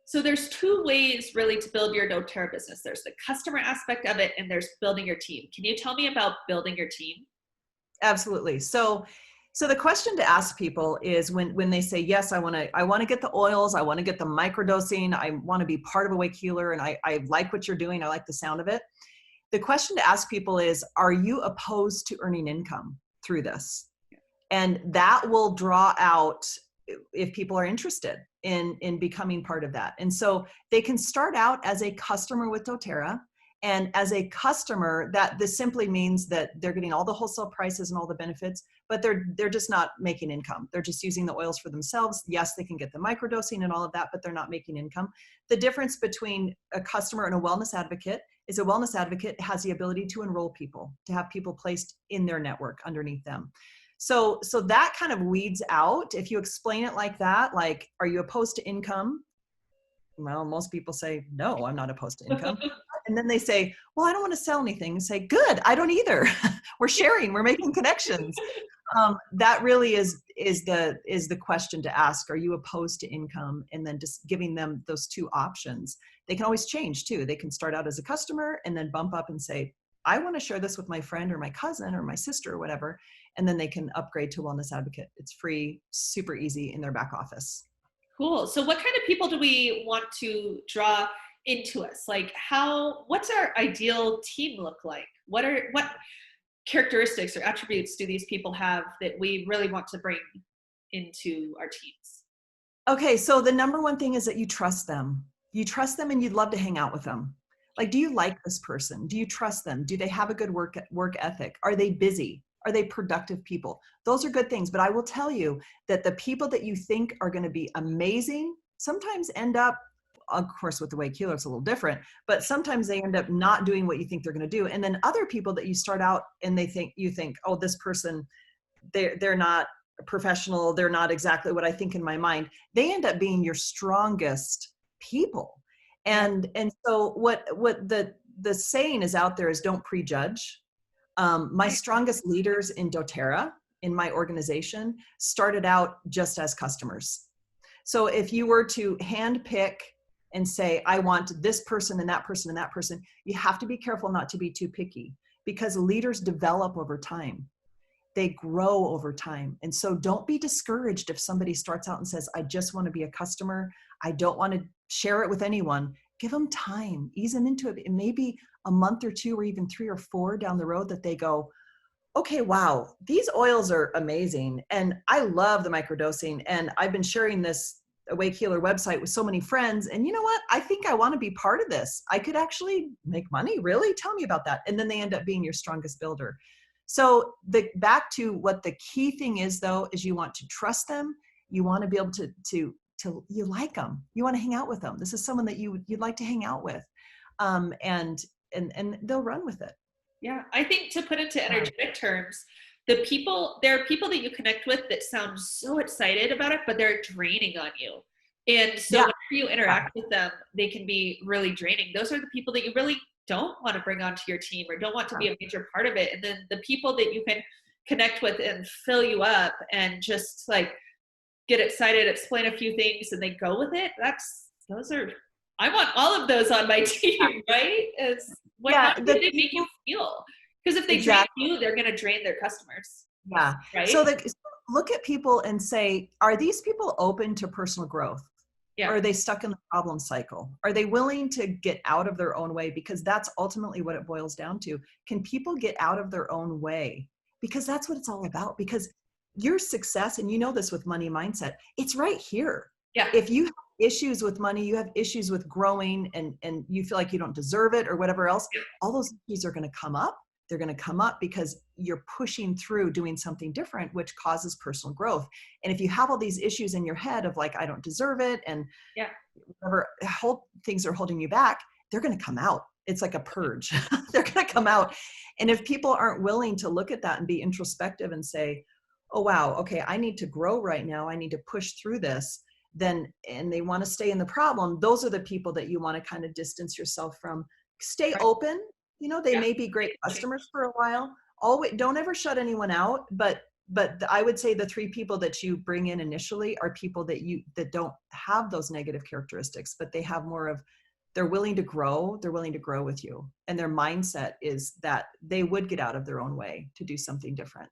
So there's two ways really to build your doTERRA business. There's the customer aspect of it and there's building your team. Can you tell me about building your team? Absolutely. So the question to ask people is when they say, yes, I want to get the oils, I want to get the microdosing, I want to be part of a wake healer, and I like what you're doing, I like the sound of it. The question to ask people is, are you opposed to earning income through this? And that will draw out if people are interested in becoming part of that. And so they can start out as a customer with doTERRA. And as a customer, that this simply means that they're getting all the wholesale prices and all the benefits, but they're just not making income. They're just using the oils for themselves. Yes, they can get the microdosing and all of that, but they're not making income. The difference between a customer and a wellness advocate is a wellness advocate has the ability to enroll people, to have people placed in their network underneath them. So that kind of weeds out. If you explain it like that, like, are you opposed to income? Well, most people say, no, I'm not opposed to income. And then they say, well, I don't want to sell anything. And say, good, I don't either. We're sharing, we're making connections. That really is the question to ask. Are you opposed to income? And then just giving them those two options. They can always change too. They can start out as a customer and then bump up and say, I want to share this with my friend or my cousin or my sister or whatever. And then they can upgrade to wellness advocate. It's free, super easy in their back office. Cool. So what kind of people do we want to draw into us? Like what's our ideal team look like? What characteristics or attributes do these people have that we really want to bring into our teams? Okay, so the number one thing is that you trust them. You trust them and you'd love to hang out with them. Like, do you like this person? Do you trust them? Do they have a good work ethic? Are they busy? Are they productive people? Those are good things. But I will tell you that the people that you think are going to be amazing sometimes end up, of course, with the wake healer, it's a little different, but sometimes they end up not doing what you think they're going to do. And then other people that you start out and you think, oh, this person, they're not professional. They're not exactly what I think in my mind. They end up being your strongest people. And so what the saying is out there is, don't prejudge. My strongest leaders in doTERRA, in my organization, started out just as customers. So if you were to handpick and say, I want this person and that person and that person, you have to be careful not to be too picky, because leaders develop over time. They grow over time. And so don't be discouraged if somebody starts out and says, I just want to be a customer. I don't want to share it with anyone. Give them time, ease them into it. It may be a month or two or even 3 or 4 down the road that they go, okay, wow, these oils are amazing. And I love the microdosing. And I've been sharing this Awake Healer website with so many friends. And you know what? I think I want to be part of this. I could actually make money. Really? Tell me about that. And then they end up being your strongest builder. So back to what the key thing is, though, is you want to trust them. You want to be able to you like them. You want to hang out with them. This is someone that you'd like to hang out with, and they'll run with it. Yeah, I think to put into energetic terms, there are people that you connect with that sound so excited about it, but they're draining on you. And so whenever you interact with them, they can be really draining. Those are the people that you really don't want to bring onto your team or don't want to be a major part of it. And then the people that you can connect with and fill you up and just like get excited, explain a few things, and they go with it. I want all of those on my team, right? How do they make you feel? Because if they drain you, they're going to drain their customers. Yeah. Right. So look at people and say, are these people open to personal growth? Yeah. Or are they stuck in the problem cycle? Are they willing to get out of their own way? Because that's ultimately what it boils down to. Can people get out of their own way? Because that's what it's all about. Because your success, and you know this with money mindset, it's right here. Yeah. If you have issues with money, you have issues with growing, and you feel like you don't deserve it or whatever else, all those issues are going to come up. They're going to come up because you're pushing through doing something different, which causes personal growth. And if you have all these issues in your head of like, I don't deserve it, and whatever things are holding you back, they're going to come out. It's like a purge. They're going to come out. And if people aren't willing to look at that and be introspective and say, oh, wow, okay, I need to grow right now, I need to push through this, and they want to stay in the problem, those are the people that you want to kind of distance yourself from. Stay open. You know, they may be great customers for a while. Always, don't ever shut anyone out, but I would say the 3 people that you bring in initially are people that don't have those negative characteristics, but they have more of, they're willing to grow with you. And their mindset is that they would get out of their own way to do something different.